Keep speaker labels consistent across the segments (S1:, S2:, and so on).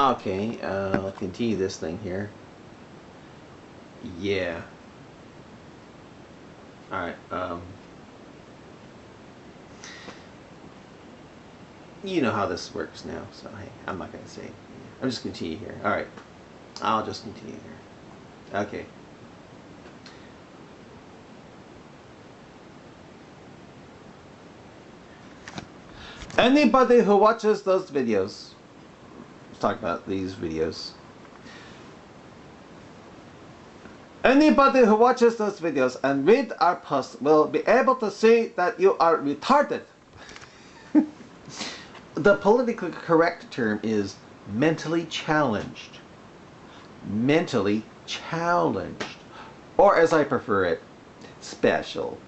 S1: Okay, I'll continue this thing here. Yeah. Alright, you know how this works now, so hey, I'm not going to say. I'm just continue here. Alright, I'll just continue here. Okay. Anybody who watches those videos, let's talk about these videos. Anybody who watches those videos and read our posts will be able to see that you are retarded. The politically correct term is mentally challenged. Mentally challenged. Or as I prefer it, special.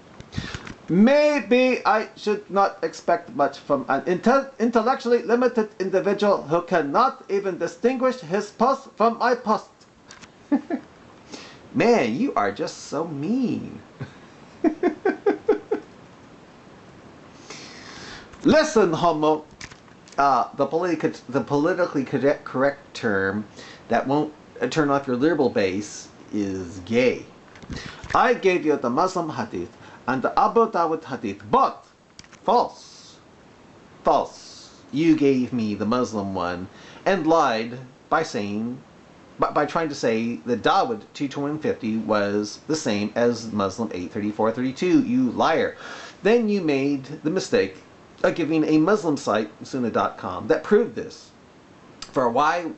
S1: Maybe I should not expect much from an intellectually limited individual who cannot even distinguish his post from my post. Man, you are just so mean. Listen, homo. The politically correct term that won't turn off your liberal base is gay. I gave you the Muslim hadith and the Abu Dawud hadith, but false. False. You gave me the Muslim one and lied by saying, by trying to say that Dawud 2:2150 was the same as Muslim 8:34:32. You liar. Then you made the mistake of giving a Muslim site, sunnah.com, that proved this. For why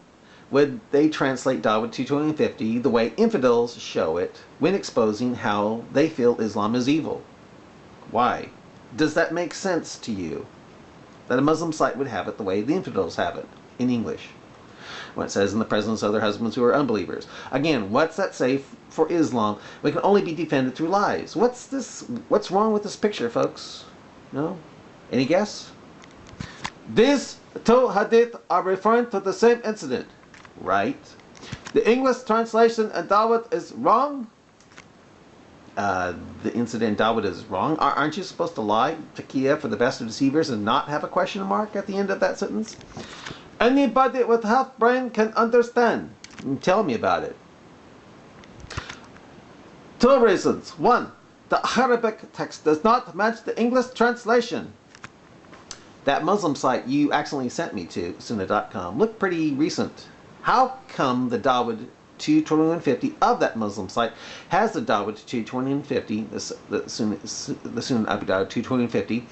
S1: would they translate Dawud 2:2150 the way infidels show it when exposing how they feel Islam is evil? Why? Does that make sense to you? That a Muslim site would have it the way the infidels have it, in English. When it says in the presence of their husbands who are unbelievers. Again, what's that say for Islam? We can only be defended through lies. What's wrong with this picture, folks? No? Any guess? These two hadith are referring to the same incident, right? The English translation in Dawud is wrong. The incident in Dawud is wrong. Aren't you supposed to lie, taqqiya, for the best of deceivers and not have a question mark at the end of that sentence? Anybody with half brain can understand. Tell me about it. Two reasons. One, the Arabic text does not match the English translation. That Muslim site you accidentally sent me to, sunnah.com, looked pretty recent. How come the Dawud 2:2150 of that Muslim site has the Dawud 2:2150, the Sunnah Abu Dawud 2:2150,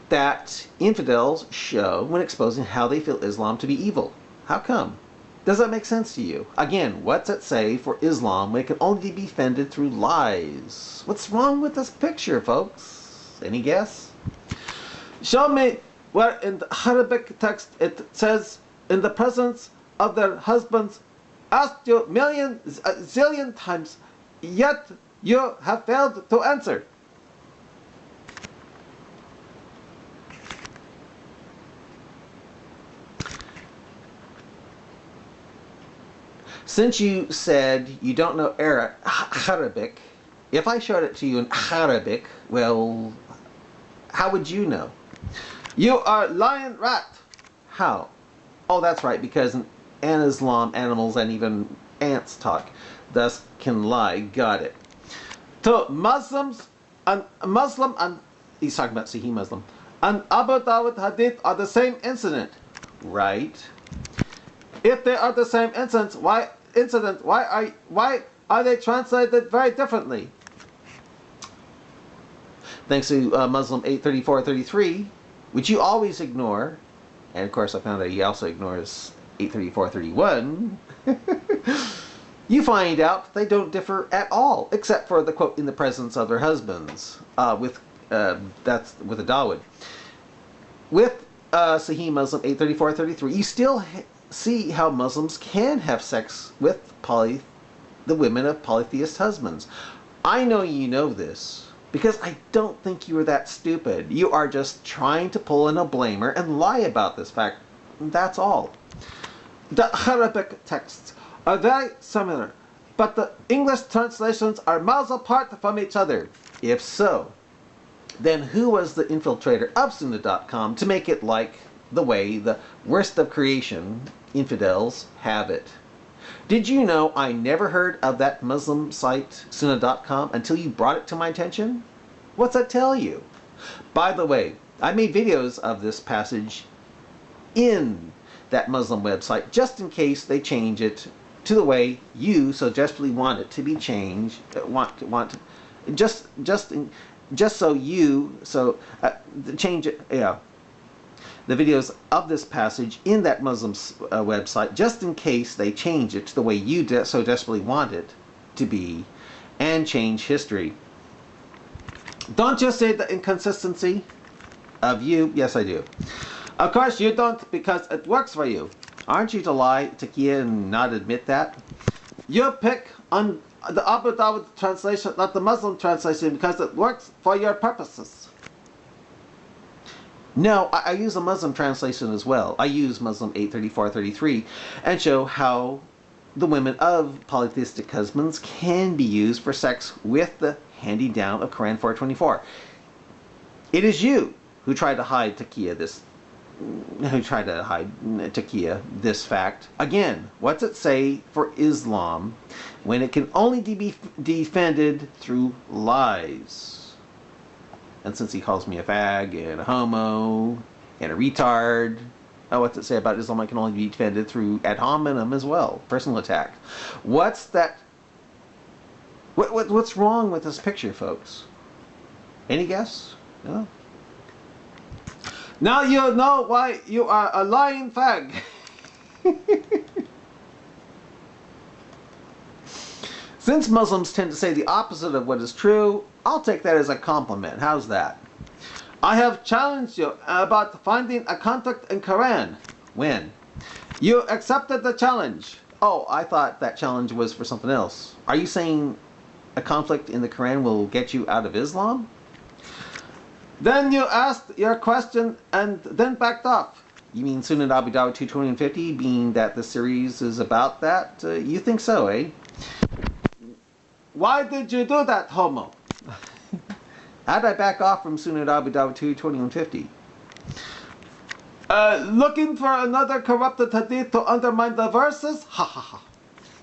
S1: that infidels show when exposing how they feel Islam to be evil? How come? Does that make sense to you? Again, what's it say for Islam when it can only be defended through lies? What's wrong with this picture, folks? Any guess? Show me where in the Arabic text it says, in the presence of their husbands. Asked you zillion times, yet you have failed to answer. Since you said you don't know Arabic, if I showed it to you in Arabic, well, how would you know? You are lion rat. How? Oh, that's right, because in Islam, animals and even ants talk, thus can lie. Got it. To Muslims, and Muslim, and he's talking about Sahih Muslim, and Abu Dawud hadith are the same incident, right? If they are the same incident, why are they translated very differently? Thanks to Muslim 8:34:33, which you always ignore, and of course I found out he also ignores 8:34:31. You find out they don't differ at all, except for the quote, in the presence of their husbands, that's with a Dawud. With Sahih Muslim 8:34:33, you still see how Muslims can have sex with the women of polytheist husbands. I know you know this, because I don't think you are that stupid. You are just trying to pull in a blamer and lie about this fact. That's all. The Arabic texts are very similar, but the English translations are miles apart from each other. If so, then who was the infiltrator of Sunnah.com to make it like the way the worst of creation infidels have it. Did you know I never heard of that Muslim site, Sunnah.com, until you brought it to my attention? What's that tell you? By the way, I made videos of this passage in that Muslim website just in case they change it to the way you so desperately want it to be changed. Just so you change it. Yeah. The videos of this passage in that Muslim website, just in case they change it to the way you so desperately want it to be, and change history. Don't you see the inconsistency of you? Yes, I do. Of course you don't, because it works for you. Aren't you to lie, taqqiya, and not admit that? You pick on the Abu Dawud translation, not the Muslim translation, because it works for your purposes. No, I use a Muslim translation as well. I use Muslim 834-33 and show how the women of polytheistic husbands can be used for sex with the handy-down of Quran 424. It is you who try to hide taqqiya this fact. Again, what's it say for Islam when it can only be defended through lies? And since he calls me a fag and a homo and a retard, what's it say about Islam? It can only be defended through ad hominem as well, personal attack. What's that? What's wrong with this picture, folks? Any guess? No. Now you know why you are a lying fag. Since Muslims tend to say the opposite of what is true, I'll take that as a compliment. How's that? I have challenged you about finding a conflict in Quran. When? You accepted the challenge. Oh, I thought that challenge was for something else. Are you saying a conflict in the Quran will get you out of Islam? Then you asked your question and then backed off. You mean Sunan Abu Dawud 220-50, being that the series is about that? You think so, eh? Why did you do that, homo? How'd I back off from Sunan Abu Dawud 22150? Looking for another corrupted hadith to undermine the verses? Ha ha ha.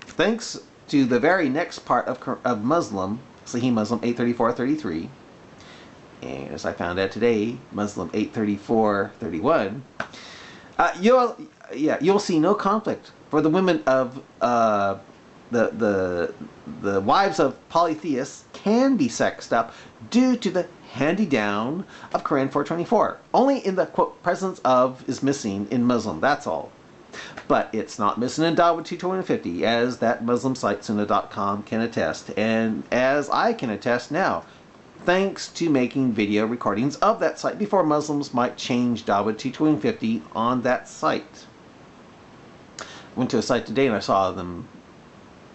S1: Thanks to the very next part of Muslim, Sahih Muslim 834-33, and as I found out today, Muslim 834-31, you'll see no conflict for the women of the wives of polytheists can be sexed up due to the handy-down of Quran 424. Only in the, quote, presence of is missing in Muslim, that's all. But it's not missing in Dawud 220-50, as that Muslim site Sunnah.com can attest, and as I can attest now, thanks to making video recordings of that site before Muslims might change Dawud 220-50 on that site. I went to a site today and I saw them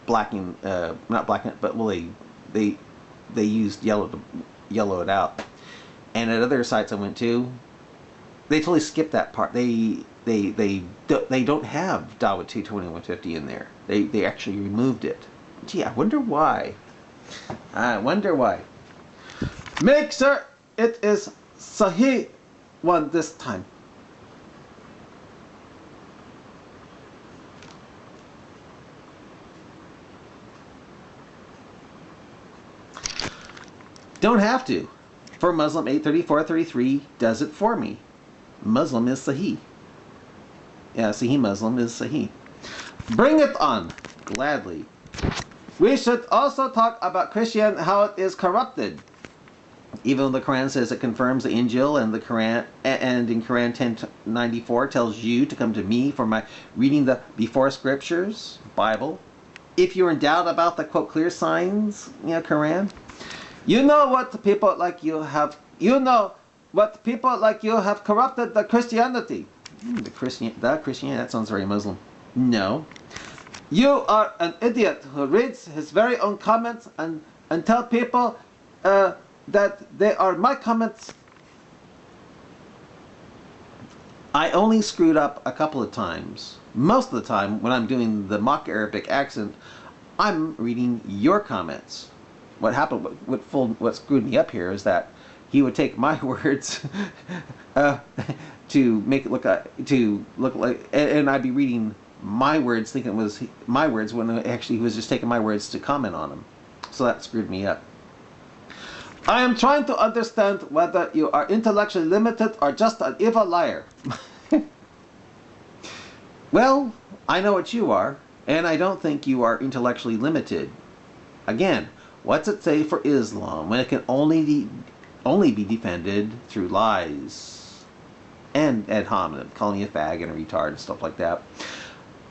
S1: blacking, not blacking it, but well, they used yellow to yellow it out. And at other sites I went to, they totally skipped that part. They don't have Dawud 22150 in there. They actually removed it. Gee, I wonder why. I wonder why. Make sure it is Sahih one this time. Don't have to. For Muslim 834-33 does it for me. Muslim is Sahih. Yeah, Sahih Muslim is Sahih. Bring it on. Gladly. We should also talk about Christianity, how it is corrupted. Even though the Quran says it confirms the Injil, and the Quran, and in Quran 1094 tells you to come to me for my reading the before scriptures, Bible. If you're in doubt about the quote clear signs, Quran, you know what people like you have. You know what people like you have corrupted the Christianity. The Christianity. That sounds very Muslim. No. You are an idiot who reads his very own comments and tell people that they are my comments. I only screwed up a couple of times. Most of the time, when I'm doing the mock Arabic accent, I'm reading your comments. What happened? What screwed me up here is that he would take my words to make it look like, and I'd be reading my words thinking it was my words when actually he was just taking my words to comment on them. So that screwed me up. I am trying to understand whether you are intellectually limited or just an evil liar. Well, I know what you are, and I don't think you are intellectually limited. Again, what's it say for Islam when it can only be defended through lies and ad hominem, calling you a fag and a retard and stuff like that?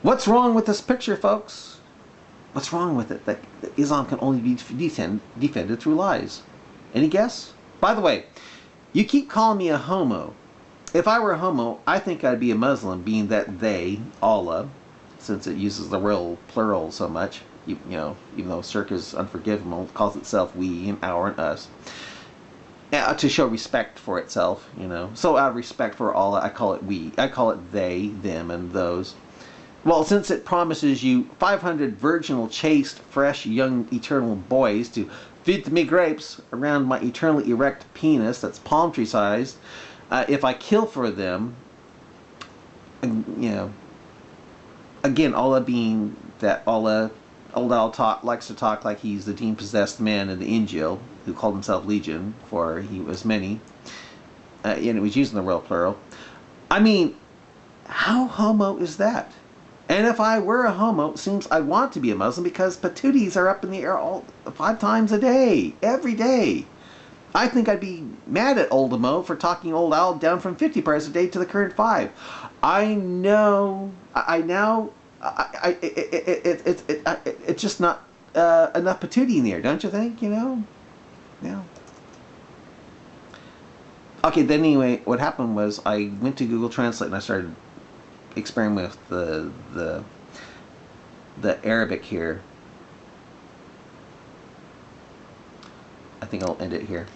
S1: What's wrong with this picture, folks? What's wrong with it that Islam can only be defended through lies? Any guess? By the way, you keep calling me a homo. If I were a homo, I think I'd be a Muslim, being that they, Allah, since it uses the real plural so much, you know, even though circa is unforgivable, it calls itself we and our and us, to show respect for itself, you know. So out of respect for Allah, I call it we. I call it they, them, and those. Well, since it promises you 500 virginal, chaste, fresh, young, eternal boys to feed me grapes around my eternally erect penis that's palm tree sized, if I kill for them, you know, again, Allah being that Allah likes to talk like he's the demon-possessed man in the Injil, who called himself Legion, for he was many, and it was using the real plural. I mean, how homo is that? And if I were a homo, it seems I want to be a Muslim because patooties are up in the air 5 times a day, every day. I think I'd be mad at old Mo for talking old Al down from 50 prayers a day to the current 5. I know. It's just not enough patootie in there, don't you think? You know? Yeah. Okay. Then anyway, what happened was I went to Google Translate and I started experimenting with the Arabic here. I think I'll end it here.